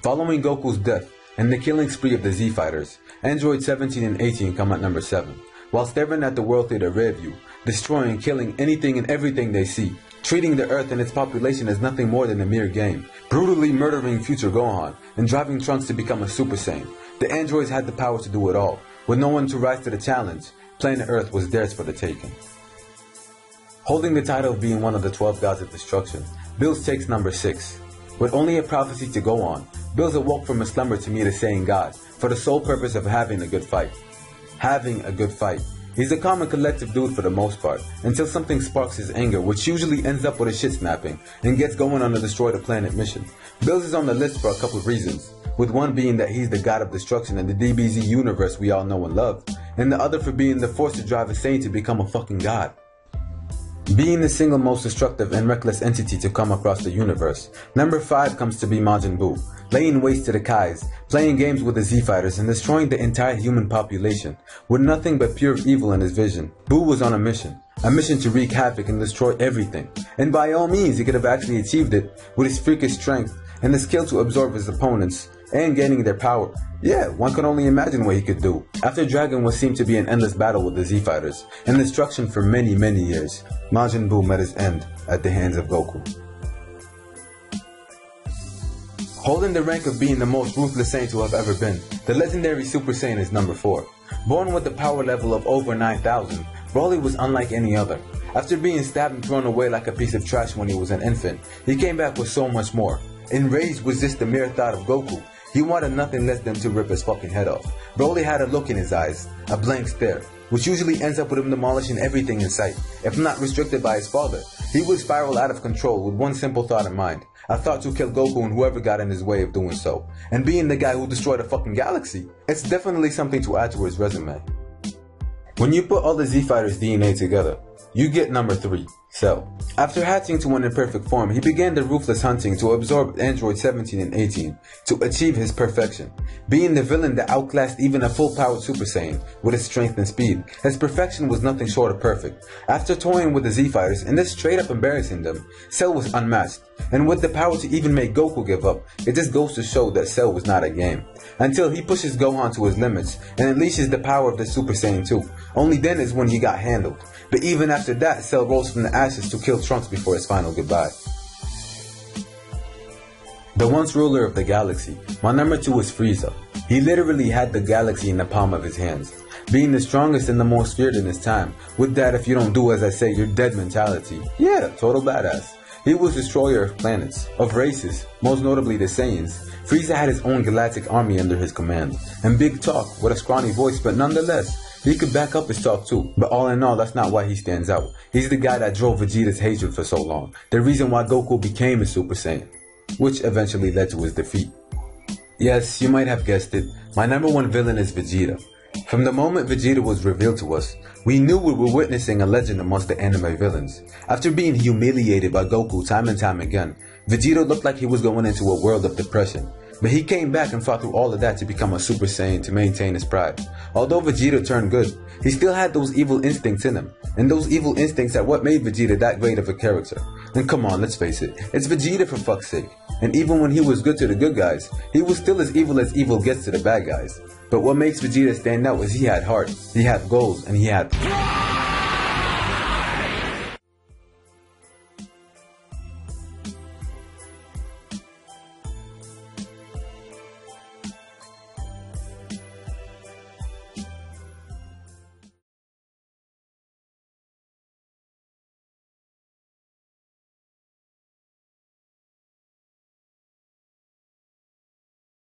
Following Goku's death and the killing spree of the Z Fighters, Android 17 and 18 come at number 7, while staring at the world through their rear view, destroying, killing anything and everything they see, treating the Earth and its population as nothing more than a mere game, brutally murdering future Gohan, and driving Trunks to become a Super Saiyan. The androids had the power to do it all. With no one to rise to the challenge, planet Earth was theirs for the taking. Holding the title of being one of the 12 gods of destruction, Bills takes number 6. With only a prophecy to go on, Bills awoke from a slumber to meet a Saiyan god, for the sole purpose of having a good fight. Having a good fight. He's a calm and collective dude for the most part, until something sparks his anger, which usually ends up with a shit snapping, and gets going on a destroy the planet mission. Bills is on the list for a couple of reasons, with one being that he's the god of destruction in the DBZ universe we all know and love, and the other for being the force to drive a Saiyan to become a fucking god. Being the single most destructive and reckless entity to come across the universe, number 5 comes to be Majin Buu, laying waste to the Kais, playing games with the Z Fighters and destroying the entire human population, with nothing but pure evil in his vision. Buu was on a mission to wreak havoc and destroy everything, and by all means he could have actually achieved it with his freakish strength and the skill to absorb his opponents and gaining their power. Yeah, one can only imagine what he could do. After dragging what seemed to be an endless battle with the Z Fighters and destruction for many years, Majin Buu met his end at the hands of Goku. Holding the rank of being the most ruthless Saiyan to have ever been, the legendary Super Saiyan is number 4. Born with the power level of over 9,000, Broly was unlike any other. After being stabbed and thrown away like a piece of trash when he was an infant, he came back with so much more. Enraged was just the mere thought of Goku. He wanted nothing less than to rip his fucking head off. Broly had a look in his eyes, a blank stare, which usually ends up with him demolishing everything in sight. If not restricted by his father, he would spiral out of control with one simple thought in mind. A thought to kill Goku and whoever got in his way of doing so. And being the guy who destroyed a fucking galaxy, it's definitely something to add to his resume. When you put all the Z Fighters' DNA together, you get number 3, Cell. After hatching to an imperfect form, he began the ruthless hunting to absorb Android 17 and 18 to achieve his perfection. Being the villain that outclassed even a full-powered Super Saiyan with his strength and speed, his perfection was nothing short of perfect. After toying with the Z Fighters and just straight up embarrassing them, Cell was unmatched. And with the power to even make Goku give up, it just goes to show that Cell was not a game. Until he pushes Gohan to his limits and unleashes the power of the Super Saiyan 2. Only then is when he got handled. But even after that, Cell rose from the ashes to kill Trunks before his final goodbye. The once ruler of the galaxy, my number 2 is Frieza. He literally had the galaxy in the palm of his hands, being the strongest and the most feared in his time, with that if you don't do as I say you're dead mentality. Yeah, total badass. He was destroyer of planets, of races, most notably the Saiyans. Frieza had his own galactic army under his command, and big talk with a scrawny voice, but nonetheless, he could back up his talk too. But all in all, that's not why he stands out. He's the guy that drove Vegeta's hatred for so long, the reason why Goku became a Super Saiyan, which eventually led to his defeat. Yes, you might have guessed it, my number 1 villain is Vegeta. From the moment Vegeta was revealed to us, we knew we were witnessing a legend amongst the anime villains. After being humiliated by Goku time and time again, Vegeta looked like he was going into a world of depression. But he came back and fought through all of that to become a Super Saiyan to maintain his pride. Although Vegeta turned good, he still had those evil instincts in him. And those evil instincts are what made Vegeta that great of a character. And come on, let's face it, it's Vegeta for fuck's sake. And even when he was good to the good guys, he was still as evil gets to the bad guys. But what makes Vegeta stand out is he had heart, he had goals, and he had